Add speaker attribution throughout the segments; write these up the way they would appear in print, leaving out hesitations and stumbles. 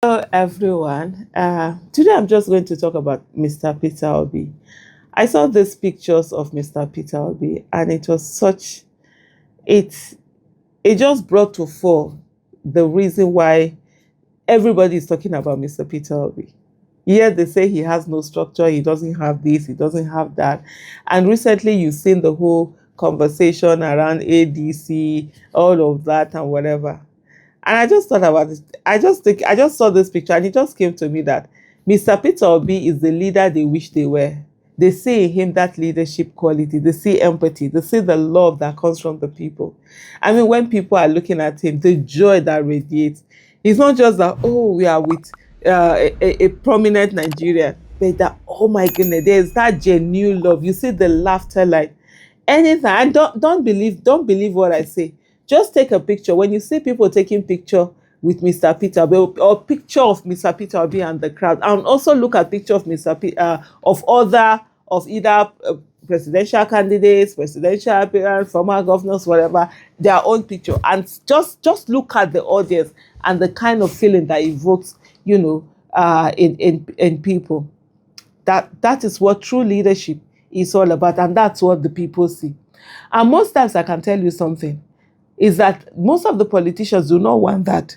Speaker 1: Hello, everyone. Today I'm just going to talk about Mr. Peter Obi. I saw these pictures of Mr. Peter Obi, and it was such it. It just brought to fore the reason why everybody is talking about Mr. Peter Obi. Yeah, they say he has no structure, he doesn't have this, he doesn't have that. And recently you've seen the whole conversation around ADC, all of that and whatever. And I just thought about it. I just saw this picture and it just came to me that Mr. Peter Obi is the leader they wish they were. They see in him that leadership quality, they see empathy, they see the love that comes from the people. I mean, when people are looking at him, the joy that radiates. It's not just that, oh, we are with a prominent Nigerian, but that, oh my goodness, there's that genuine love. You see the laughter, like anything. And don't believe what I say. Just take a picture. When you see people taking picture with Mr. Peter Obi, or picture of Mr. Peter Obi and the crowd, and also look at picture of of other of either presidential candidates, presidential appearance, former governors, whatever, their own picture, and just look at the audience and the kind of feeling that evokes, in people. That is what true leadership is all about, and that's what the people see. And most times, I can tell you something, is that most of the politicians do not want that.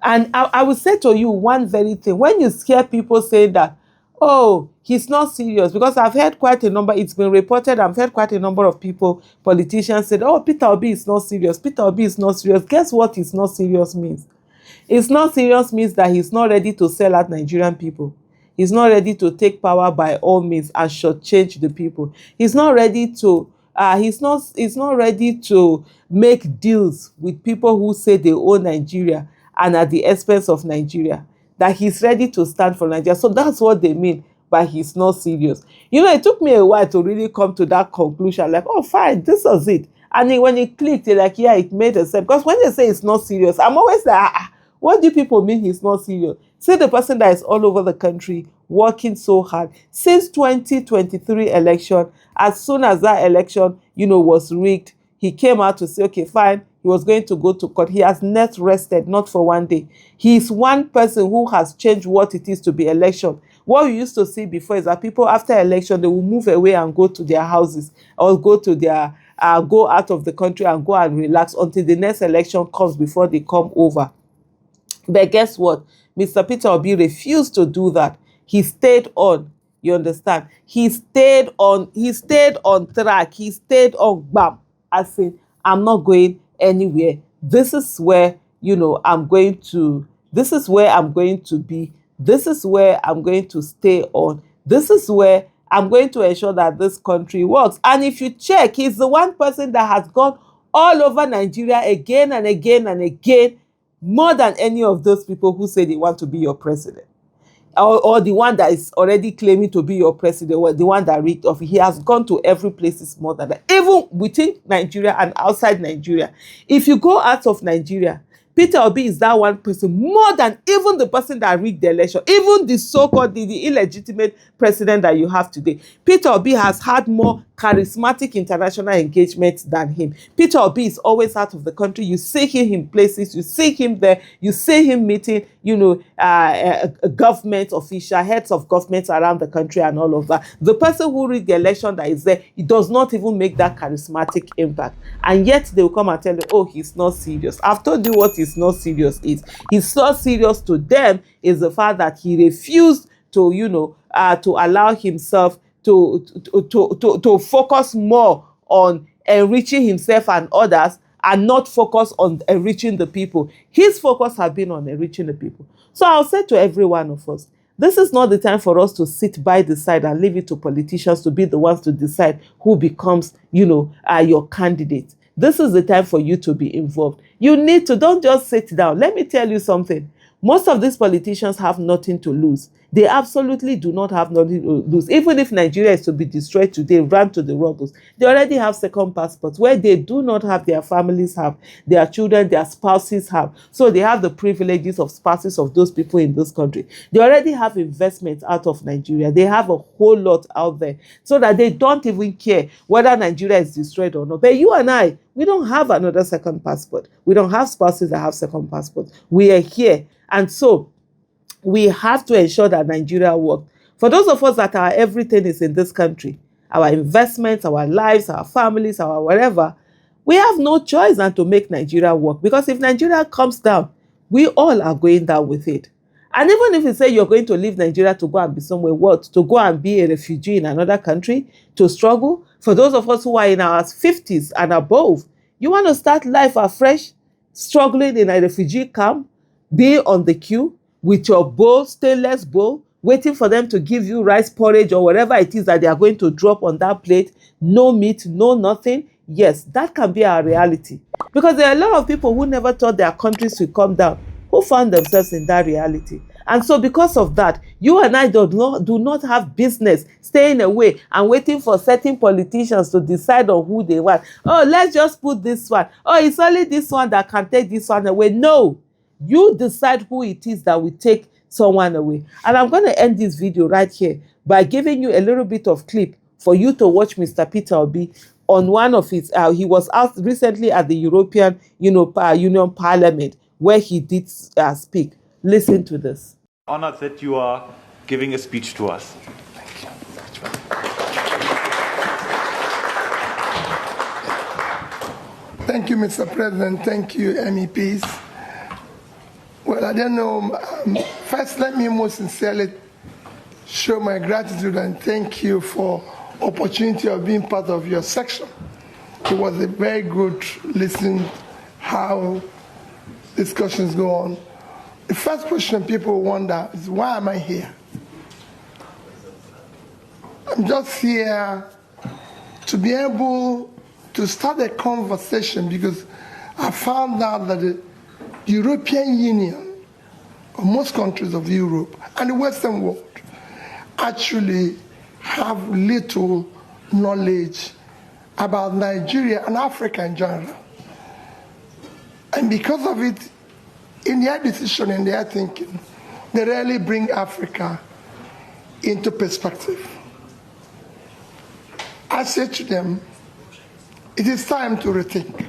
Speaker 1: And I will say to you one very thing. When you hear people say that, oh, he's not serious, because I've heard quite a number, it's been reported, I've heard quite a number of people, politicians said, oh, Peter Obi is not serious, Peter Obi is not serious. Guess what is not serious means? It's not serious means that he's not ready to sell out Nigerian people. He's not ready to take power by all means and shortchange the people. He's not ready to he's not ready to make deals with people who say they own Nigeria and at the expense of Nigeria. That he's ready to stand for Nigeria. So that's what they mean by he's not serious. It took me a while to really come to that conclusion. Like, oh, fine, this was it. And when it clicked, like, yeah, it made a sense. Because when they say it's not serious, I'm always like, what do people mean he's not serious? Say the person that is all over the country working so hard since 2023 election. As soon as that election, was rigged, he came out to say, okay, fine, he was going to go to court. He has not rested, not for one day. He is one person who has changed what it is to be election. What we used to see before is that people after election, they will move away and go to their houses, or go out of the country and go and relax until the next election comes before they come over. But guess what? Mr. Peter Obi refused to do that. He stayed on. You understand? He stayed on track. He stayed on bam. I said, I'm not going anywhere. This is where, I'm going to, this is where I'm going to be. This is where I'm going to stay on. This is where I'm going to ensure that this country works. And if you check, he's the one person that has gone all over Nigeria again and again and again, more than any of those people who say they want to be your president, or the one that is already claiming to be your president, or the one that rigged off. He has gone to every places more than that, even within Nigeria and outside Nigeria. If you go out of Nigeria, Peter Obi is that one person more than even the person that rigged the election, even the so-called the illegitimate president that you have today. Peter Obi has had more charismatic international engagement than him. Peter Obi is always out of the country. You see him in places, you see him there, you see him meeting, government official, heads of governments around the country and all of that. The person who rigged the election that is there, he does not even make that charismatic impact. And yet they will come and tell you, oh, he's not serious. I've told you what is not serious is. He's not serious to them is the fact that he refused to, to allow himself to focus more on enriching himself and others, and not focus on enriching the people. His focus has been on enriching the people. So I'll say to every one of us, this is not the time for us to sit by the side and leave it to politicians to be the ones to decide who becomes, your candidate. This is the time for you to be involved. You need to, don't just sit down. Let me tell you something. Most of these politicians have nothing to lose. They absolutely do not have nothing to lose. Even if Nigeria is to be destroyed today, run to the rubbles, they already have second passports where they do not have, their families have, their children, their spouses have. So they have the privileges of spouses of those people in this country. They already have investments out of Nigeria. They have a whole lot out there, so that they don't even care whether Nigeria is destroyed or not. But you and I, we don't have another second passport. We don't have spouses that have second passports. We are here. And so we have to ensure that Nigeria works. For those of us that our everything is in this country, our investments, our lives, our families, our whatever, we have no choice than to make Nigeria work. Because if Nigeria comes down, we all are going down with it. And even if you say you're going to leave Nigeria to go and be somewhere, what? To go and be a refugee in another country, to struggle? For those of us who are in our 50s and above, you want to start life afresh, struggling in a refugee camp, be on the queue with your bowl, stainless bowl, waiting for them to give you rice porridge or whatever it is that they are going to drop on that plate, no meat, no nothing. Yes, that can be our reality. Because there are a lot of people who never thought their countries would come down, who found themselves in that reality. And so because of that, you and I do not have business staying away and waiting for certain politicians to decide on who they want. Oh, let's just put this one. Oh, it's only this one that can take this one away. No, you decide who it is that will take someone away. And I'm going to end this video right here by giving you a little bit of clip for you to watch Mr. Peter Obi on one of his, he was out recently at the European Union Parliament where he did speak. Listen to this.
Speaker 2: Honored that you are giving a speech to us.
Speaker 3: Thank you. Thank you, Mr. President. Thank you, MEPs. Well, I don't know. First, let me most sincerely show my gratitude and thank you for opportunity of being part of your section. It was a very good listening how discussions go on. The first question people wonder is, why am I here? I'm just here to be able to start a conversation because I found out that the European Union, or most countries of Europe and the Western world, actually have little knowledge about Nigeria and Africa in general. And because of it, in their decision, in their thinking, they rarely bring Africa into perspective. I say to them, it is time to rethink.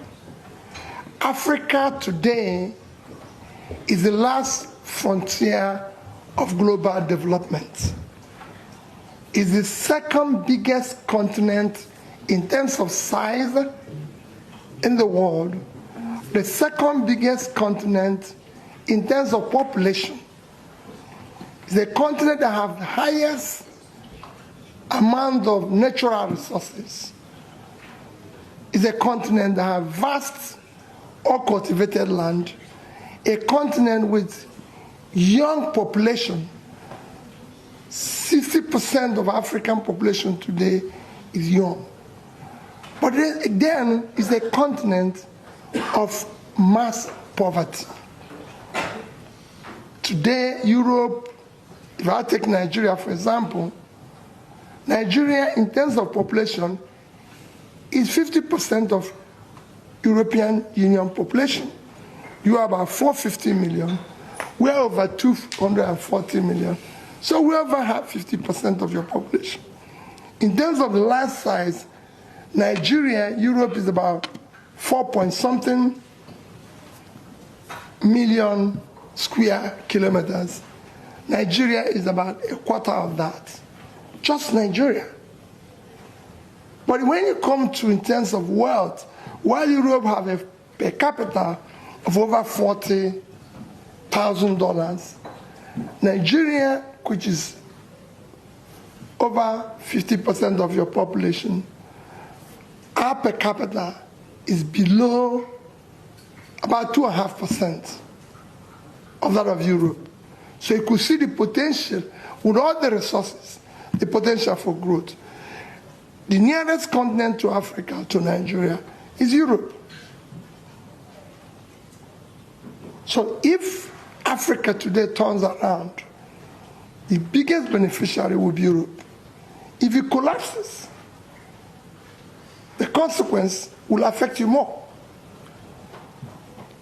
Speaker 3: Africa today is the last frontier of global development. It's the second biggest continent in terms of size in the world, the second biggest continent in terms of population. It's a continent that has the highest amount of natural resources. It's a continent that has vast uncultivated land, a continent with young population. 60% of African population today is young. But then it's a continent of mass poverty. Today, Europe, if I take Nigeria for example, Nigeria in terms of population is 50% of European Union population. You are about 450 million. We're over 240 million. So we over have 50% of your population. In terms of the land size, Nigeria, Europe is about 4-point-something million square kilometers. Nigeria is about a quarter of that. Just Nigeria. But when you come to in terms of wealth, while Europe have a per capita of over $40,000, Nigeria, which is over 50% of your population, our per capita is below about 2.5% of that of Europe. So you could see the potential, with all the resources, the potential for growth. The nearest continent to Africa, to Nigeria, is Europe. So if Africa today turns around, the biggest beneficiary will be Europe. If it collapses, the consequence will affect you more.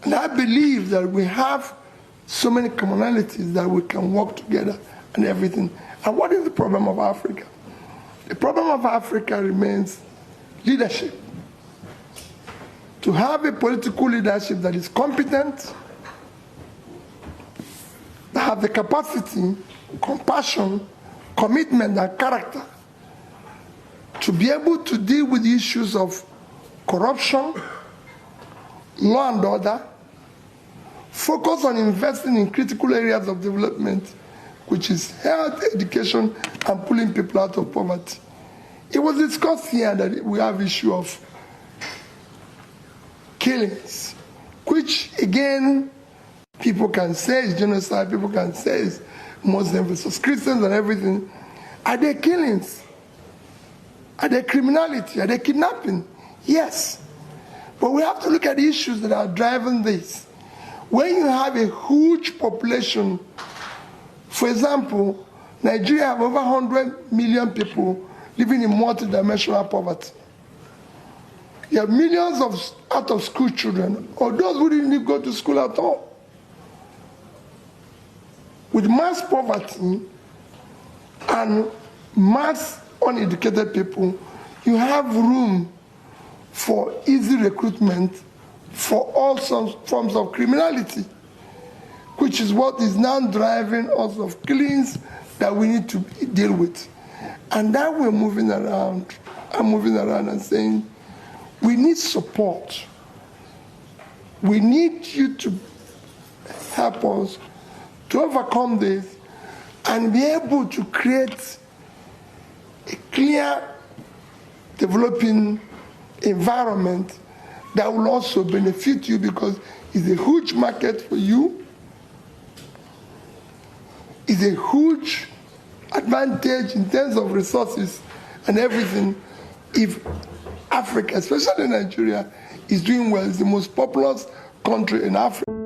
Speaker 3: And I believe that we have so many commonalities that we can work together and everything. And what is the problem of Africa? The problem of Africa remains leadership. To have a political leadership that is competent, that have the capacity, compassion, commitment, and character to be able to deal with the issues of corruption, law and order, focus on investing in critical areas of development, which is health, education, and pulling people out of poverty. It was discussed here that we have issue of killings, which again, people can say is genocide, people can say is Muslim versus Christians and everything. Are there killings? Are there criminality? Are there kidnapping? Yes. But we have to look at the issues that are driving this. When you have a huge population, for example, Nigeria have over 100 million people living in multidimensional poverty. You have millions of out-of-school children, or those who didn't even go to school at all. With mass poverty and mass uneducated people, you have room for easy recruitment for all forms of criminality, which is what is now driving us of killings that we need to deal with. And now we're moving around. I'm moving around and saying, we need support. We need you to help us to overcome this and be able to create a clear, developing environment that will also benefit you, because it's a huge market for you. It's a huge advantage in terms of resources and everything if Africa, especially Nigeria, is doing well. It's the most populous country in Africa.